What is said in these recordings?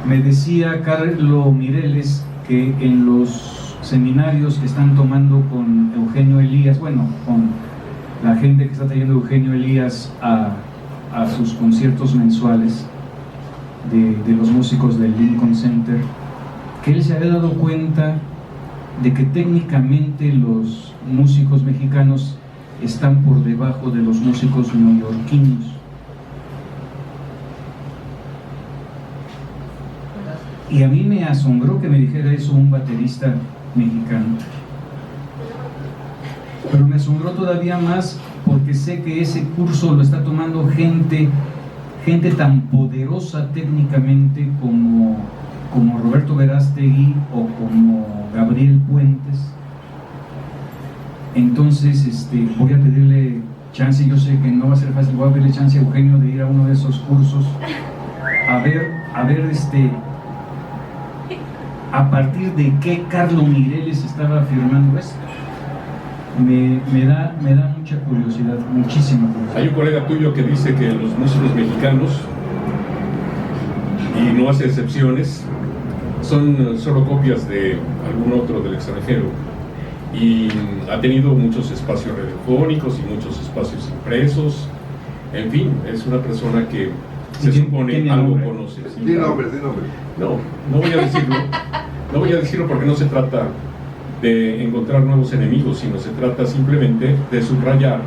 Me decía Carlos Mireles que en los seminarios que están tomando con Eugenio Elías, bueno, con la gente que está trayendo Eugenio Elías a sus conciertos mensuales de los músicos del Lincoln Center, que él se había dado cuenta de que técnicamente los músicos mexicanos están por debajo de los músicos neoyorquinos. Y a mí me asombró que me dijera eso un baterista mexicano. Pero me asombró todavía más porque sé que ese curso lo está tomando gente tan poderosa técnicamente como Roberto Verástegui o como Gabriel Puentes. Entonces voy a pedirle chance, yo sé que no va a ser fácil, voy a pedirle chance a Eugenio de ir a uno de esos cursos a ver a partir de qué Carlos Mireles estaba afirmando esto. Me da mucha curiosidad, muchísima curiosidad. Hay un colega tuyo que dice que los músicos mexicanos, y no hace excepciones, son solo copias de algún otro del extranjero, y ha tenido muchos espacios radiofónicos y muchos espacios impresos. En fin, es una persona que se supone algo conoce. ¿Sí? Di nombre. No voy a decirlo. No voy a decirlo porque no se trata de encontrar nuevos enemigos, sino se trata simplemente de subrayar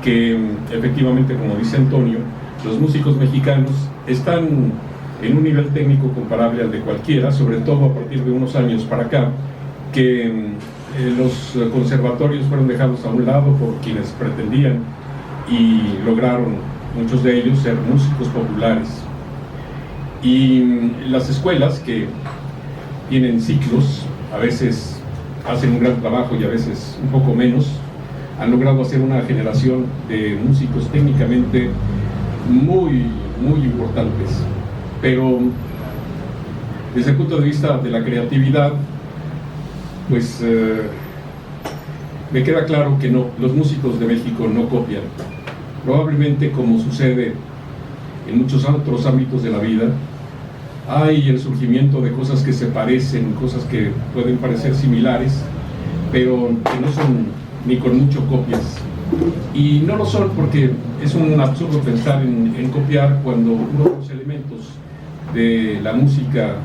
que efectivamente, como dice Antonio, los músicos mexicanos están en un nivel técnico comparable al de cualquiera, sobre todo a partir de unos años para acá, que los conservatorios fueron dejados a un lado por quienes pretendían y lograron, muchos de ellos, ser músicos populares. Y las escuelas, que tienen ciclos, a veces hacen un gran trabajo y a veces un poco menos, han logrado hacer una generación de músicos técnicamente muy importantes. Pero desde el punto de vista de la creatividad, pues me queda claro que no, los músicos de México no copian. Probablemente, como sucede en muchos otros ámbitos de la vida, hay el surgimiento de cosas que se parecen, cosas que pueden parecer similares, pero que no son ni con mucho copias. Y no lo son porque es un absurdo pensar en copiar cuando uno de los elementos de la música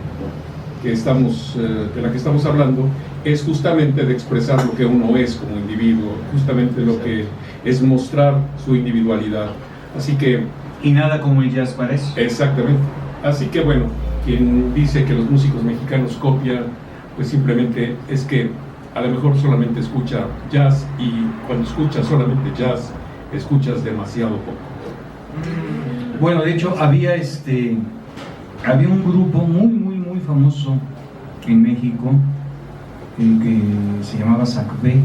de la que estamos hablando es justamente de expresar lo que uno es como individuo, justamente lo que es mostrar su individualidad. Así que... Y nada como el jazz para eso. Exactamente. Así que bueno, quien dice que los músicos mexicanos copian, pues simplemente es que a lo mejor solamente escucha jazz, y cuando escuchas solamente jazz, escuchas demasiado poco. Bueno, de hecho había un grupo muy famoso en México que se llamaba Sacbé,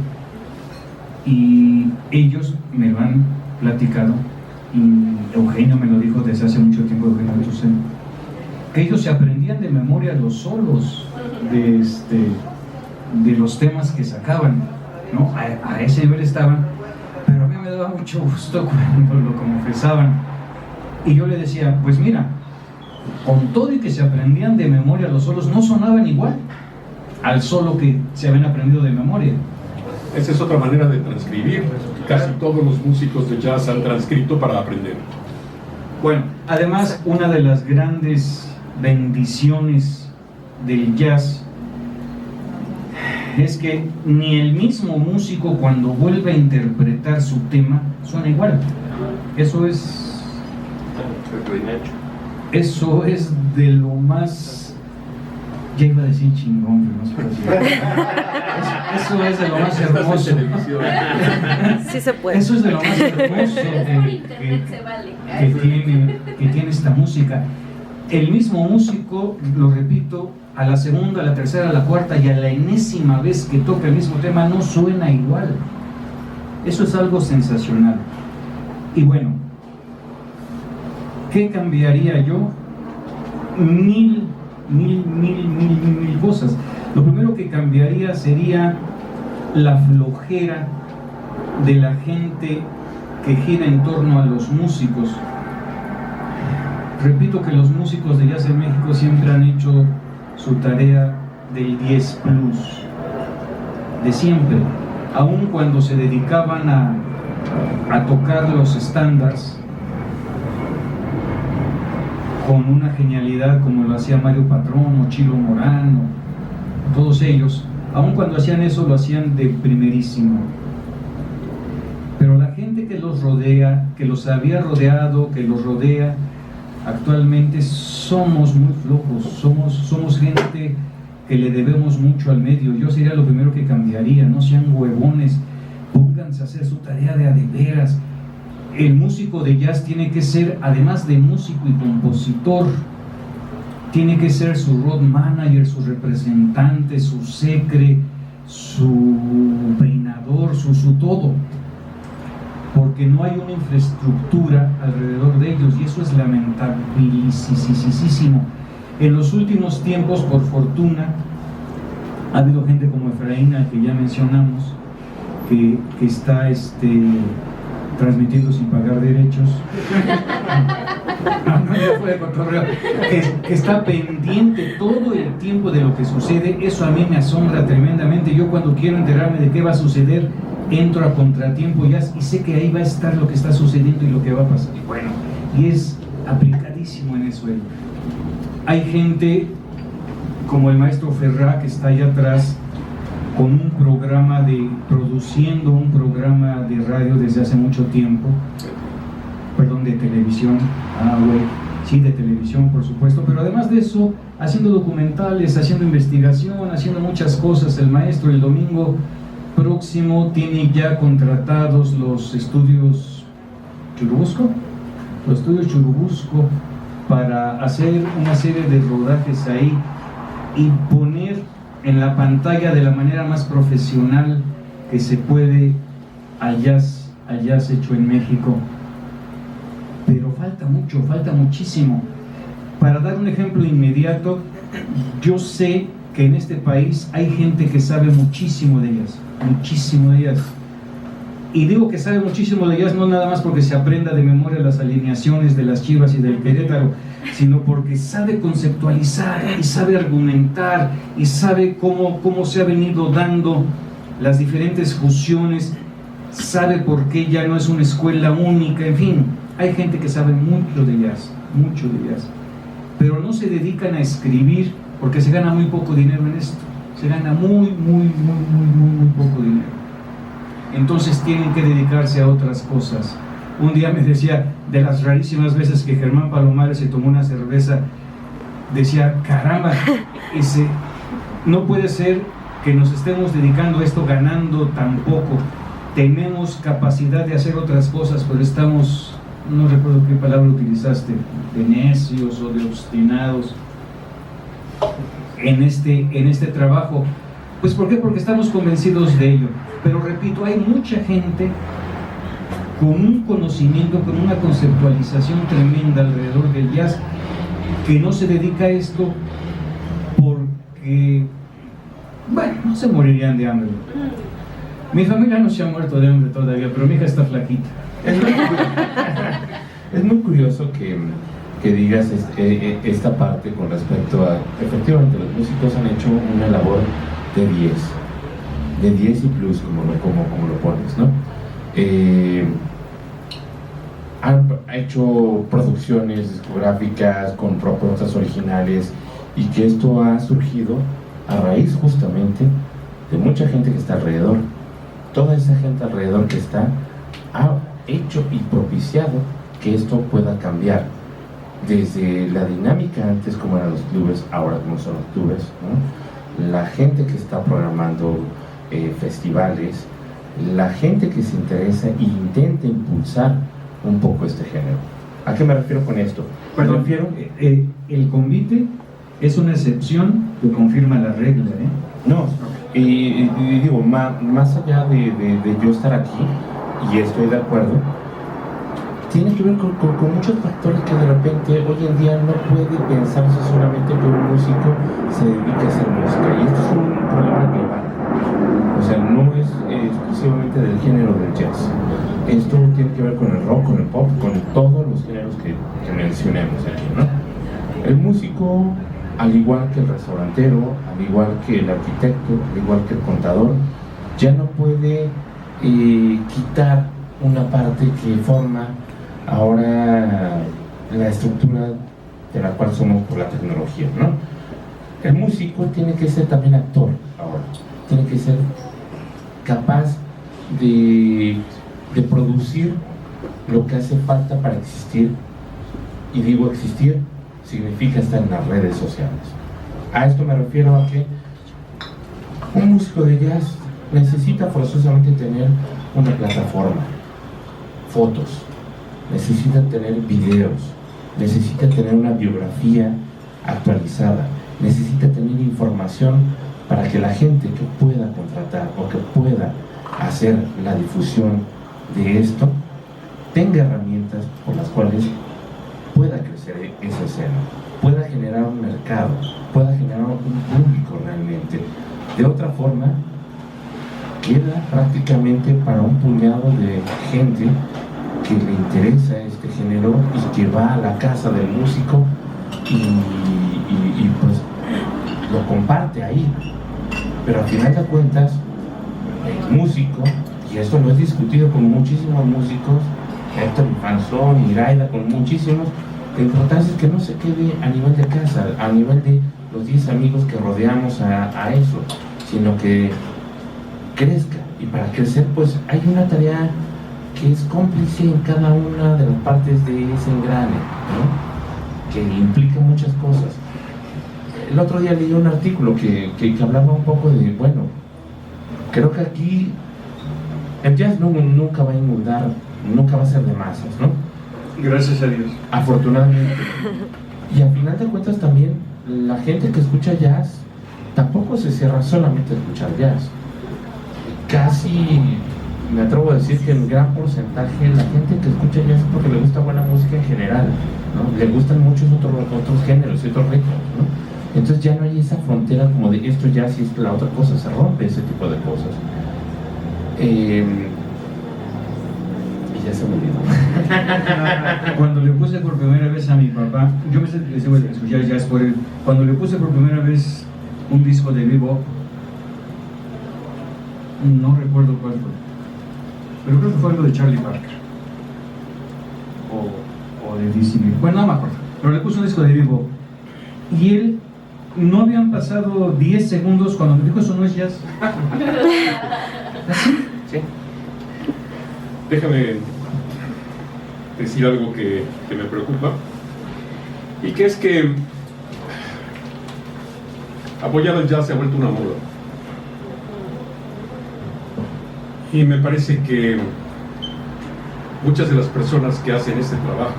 y ellos me lo han platicado, y Eugenio me lo dijo desde hace mucho tiempo, Eugenio Althusser, que ellos se aprendían de memoria los solos de los temas que sacaban, ¿no? A ese nivel estaban, pero a mí me daba mucho gusto cuando lo confesaban. Y yo le decía, pues mira, con todo y que se aprendían de memoria los solos, no sonaban igual al solo que se habían aprendido de memoria. Esa es otra manera de transcribir. Casi todos los músicos de jazz han transcrito para aprender. Bueno, además, una de las grandes bendiciones del jazz es que ni el mismo músico, cuando vuelve a interpretar su tema, suena igual. Eso es de lo más, ya iba a decir chingón, pero no se puede decir. Eso es de lo más hermoso. Sí se puede. Eso es de lo más hermoso que tiene esta música. El mismo músico, lo repito, a la segunda, a la tercera, a la cuarta y a la enésima vez que toca el mismo tema no suena igual. Eso es algo sensacional. Y bueno, ¿qué cambiaría yo? Mil cosas. Lo primero que cambiaría sería la flojera de la gente que gira en torno a los músicos. repito que los músicos de jazz en México siempre han hecho su tarea del 10 plus, de siempre, aun cuando se dedicaban a tocar los estándares con una genialidad como lo hacía Mario Patrón o Chilo Morán o todos ellos, aun cuando hacían eso lo hacían de primerísimo. Pero la gente que los rodea, que los había rodeado, que los rodea, actualmente somos muy flojos, somos gente que le debemos mucho al medio. Yo sería lo primero que cambiaría, no sean huevones, pónganse a hacer su tarea de a de veras. El músico de jazz tiene que ser, además de músico y compositor, tiene que ser su road manager, su representante, su secre, su peinador, su todo, porque no hay una infraestructura alrededor de ellos y eso es lamentabilísimo. En los últimos tiempos, por fortuna, ha habido gente como Efraín, al que ya mencionamos, que está transmitiendo sin pagar derechos, que está pendiente todo el tiempo de lo que sucede. Eso a mí me asombra tremendamente. Yo cuando quiero enterarme de qué va a suceder, entro a Contratiempo Jazz y sé que ahí va a estar lo que está sucediendo y lo que va a pasar. Y bueno, y es aplicadísimo en eso. Hay gente como el maestro Ferrá, que está allá atrás con un programa produciendo un programa de radio desde hace mucho tiempo, de televisión, sí, de televisión por supuesto, pero además de eso, haciendo documentales, haciendo investigación, haciendo muchas cosas. El maestro el domingo próximo tiene ya contratados los estudios Churubusco, para hacer una serie de rodajes ahí y poner en la pantalla de la manera más profesional que se puede al jazz hecho en México. Pero falta muchísimo. Para dar un ejemplo inmediato, yo sé que en este país hay gente que sabe muchísimo de jazz. Y digo que sabe muchísimo de jazz no nada más porque se aprenda de memoria las alineaciones de las Chivas y del Querétaro, sino porque sabe conceptualizar y sabe argumentar y sabe cómo se ha venido dando las diferentes fusiones, sabe por qué ya no es una escuela única. En fin, hay gente que sabe mucho de jazz, pero no se dedican a escribir porque se gana muy poco dinero en esto, se gana muy poco dinero. Entonces tienen que dedicarse a otras cosas. Un día me decía, de las rarísimas veces que Germán Palomares se tomó una cerveza, decía, caramba, no puede ser que nos estemos dedicando a esto ganando tan poco. Tenemos capacidad de hacer otras cosas, pero estamos, no recuerdo qué palabra utilizaste, de necios o de obstinados en este trabajo. Pues ¿por qué? Porque estamos convencidos de ello. Pero repito, hay mucha gente con un conocimiento, con una conceptualización tremenda alrededor del jazz, que no se dedica a esto porque, no se morirían de hambre. Mi familia no se ha muerto de hambre todavía, pero mi hija está flaquita. Es muy curioso que digas esta parte con respecto a, efectivamente, los músicos han hecho una labor de 10 y plus, como lo pones, ¿no? Han hecho producciones discográficas con propuestas originales, y que esto ha surgido a raíz justamente de mucha gente que está alrededor. Toda esa gente alrededor que ha hecho y propiciado que esto pueda cambiar, desde la dinámica antes como eran los clubes, ahora como son los clubes, ¿no? La gente que está programando festivales, la gente que se interesa e intenta impulsar un poco este género. ¿A qué me refiero con esto? Me refiero, el convite es una excepción que confirma la regla, No, y digo, más allá de yo estar aquí, y estoy de acuerdo, tiene que ver con muchos factores que de repente hoy en día no puede pensarse solamente que un músico se dedique a hacer música, y esto es un problema global. O sea, no es exclusivamente del género del jazz. Esto tiene que ver con el rock, con el pop, con todos los géneros que mencionemos aquí, ¿no? El músico, al igual que el restaurantero, al igual que el arquitecto, al igual que el contador, ya no puede quitar una parte que forma ahora la estructura de la cual somos por la tecnología, ¿no? El músico tiene que ser también actor ahora, tiene que ser capaz de producir lo que hace falta para existir, y digo existir, significa estar en las redes sociales. A esto me refiero a que un músico de jazz necesita forzosamente tener una plataforma, fotos, necesita tener videos, necesita tener una biografía actualizada, necesita tener información para que la gente que pueda contratar o que pueda hacer la difusión de esto tenga herramientas por las cuales pueda crecer esa escena, pueda generar un mercado, pueda generar un público realmente. De otra forma, queda prácticamente para un puñado de gente que le interesa este género y que va a la casa del músico y pues lo comparte ahí. Pero al final de cuentas, el músico, y esto lo he discutido con muchísimos músicos, Héctor Infanzón, Iraida, con muchísimos, la importancia es que no se quede a nivel de casa, a nivel de los 10 amigos que rodeamos a eso, sino que crezca. Y para crecer, pues hay una tarea que es cómplice en cada una de las partes de ese engrane, ¿no? Que implica muchas cosas. El otro día leí un artículo que hablaba un poco de, bueno, creo que aquí el jazz nunca va a inundar, nunca va a ser de masas, ¿no? Gracias a Dios. Afortunadamente. Y al final de cuentas también, la gente que escucha jazz tampoco se cierra solamente a escuchar jazz. Casi, me atrevo a decir que en gran porcentaje la gente que escucha jazz es porque le gusta buena música en general, ¿no? Le gustan muchos otros géneros y otros ritmos, ¿no? Entonces ya no hay esa frontera como de esto jazz y esto la otra cosa, se rompe ese tipo de cosas. Y ya se me olvidó. Cuando le puse por primera vez a mi papá, yo me empecé a escuchar jazz por él. Cuando le puse por primera vez un disco de bebop, no recuerdo cuál fue, pero creo que fue algo de Charlie Parker o de Disney, bueno, no me acuerdo, pero le puse un disco de bebop y él, no habían pasado 10 segundos cuando me dijo eso no es jazz. ¿Así? Sí. Déjame decir algo que me preocupa, y que es que apoyar al jazz se ha vuelto una moda. Y me parece que muchas de las personas que hacen este trabajo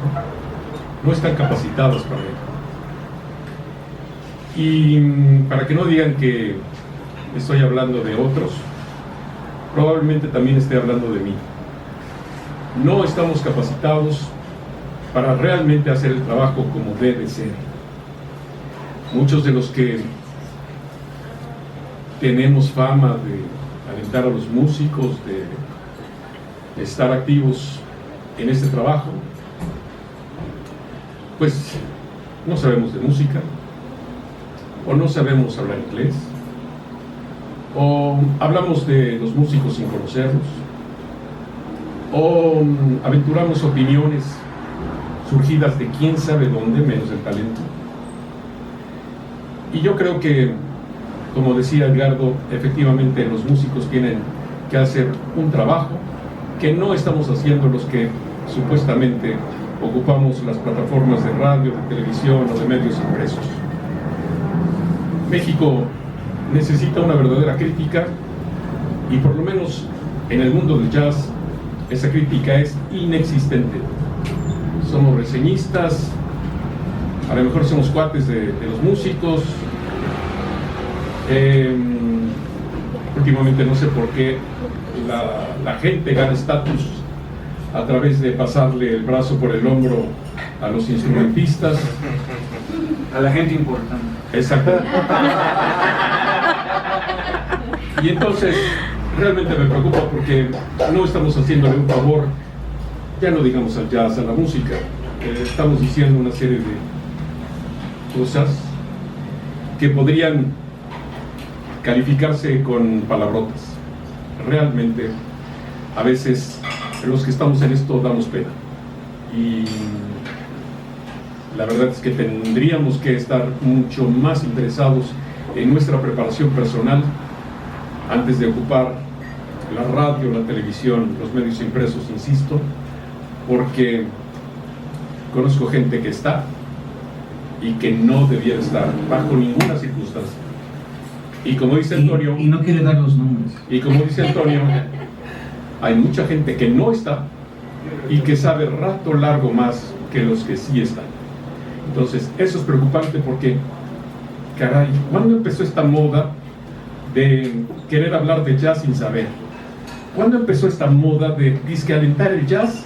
no están capacitadas para ello. Y para que no digan que estoy hablando de otros, probablemente también esté hablando de mí. No estamos capacitados para realmente hacer el trabajo como debe ser. Muchos de los que tenemos fama de alentar a los músicos, de estar activos en este trabajo, pues no sabemos de música, o no sabemos hablar inglés, o hablamos de los músicos sin conocerlos, o aventuramos opiniones surgidas de quién sabe dónde, menos el talento. Y yo creo que, como decía Edgardo, efectivamente los músicos tienen que hacer un trabajo que no estamos haciendo los que supuestamente ocupamos las plataformas de radio, de televisión o de medios impresos. México necesita una verdadera crítica, y por lo menos en el mundo del jazz esa crítica es inexistente. Somos reseñistas, a lo mejor somos cuates de los músicos. Últimamente no sé por qué la gente gana estatus a través de pasarle el brazo por el hombro a los instrumentistas, A la gente importante. exacto. Y entonces realmente me preocupa, porque no estamos haciéndole un favor ya no digamos al jazz, a la música. Estamos diciendo una serie de cosas que podrían calificarse con palabrotas. Realmente, a veces los que estamos en esto damos pena. Y la verdad es que tendríamos que estar mucho más interesados en nuestra preparación personal antes de ocupar la radio, la televisión, los medios impresos, insisto, porque conozco gente que está y que no debiera estar bajo ninguna circunstancia. Y como dice Antonio, y no quiere dar los nombres. y como dice Antonio, hay mucha gente que no está y que sabe rato largo más que los que sí están. Entonces, eso es preocupante porque, caray, ¿cuándo empezó esta moda de querer hablar de jazz sin saber? ¿Cuándo empezó esta moda de discalentar el jazz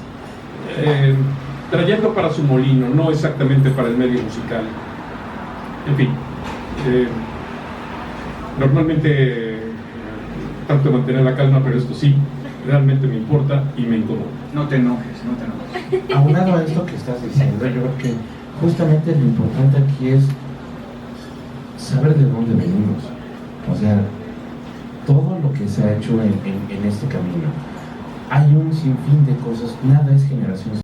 trayendo para su molino, no exactamente para el medio musical? En fin, normalmente trato de mantener la calma, pero esto sí, realmente me importa y me incomoda. No te enojes, no te enojes. Aunado a esto que estás diciendo, yo creo que justamente lo importante aquí es saber de dónde venimos. O sea, todo lo que se ha hecho en este camino, hay un sinfín de cosas, nada es generación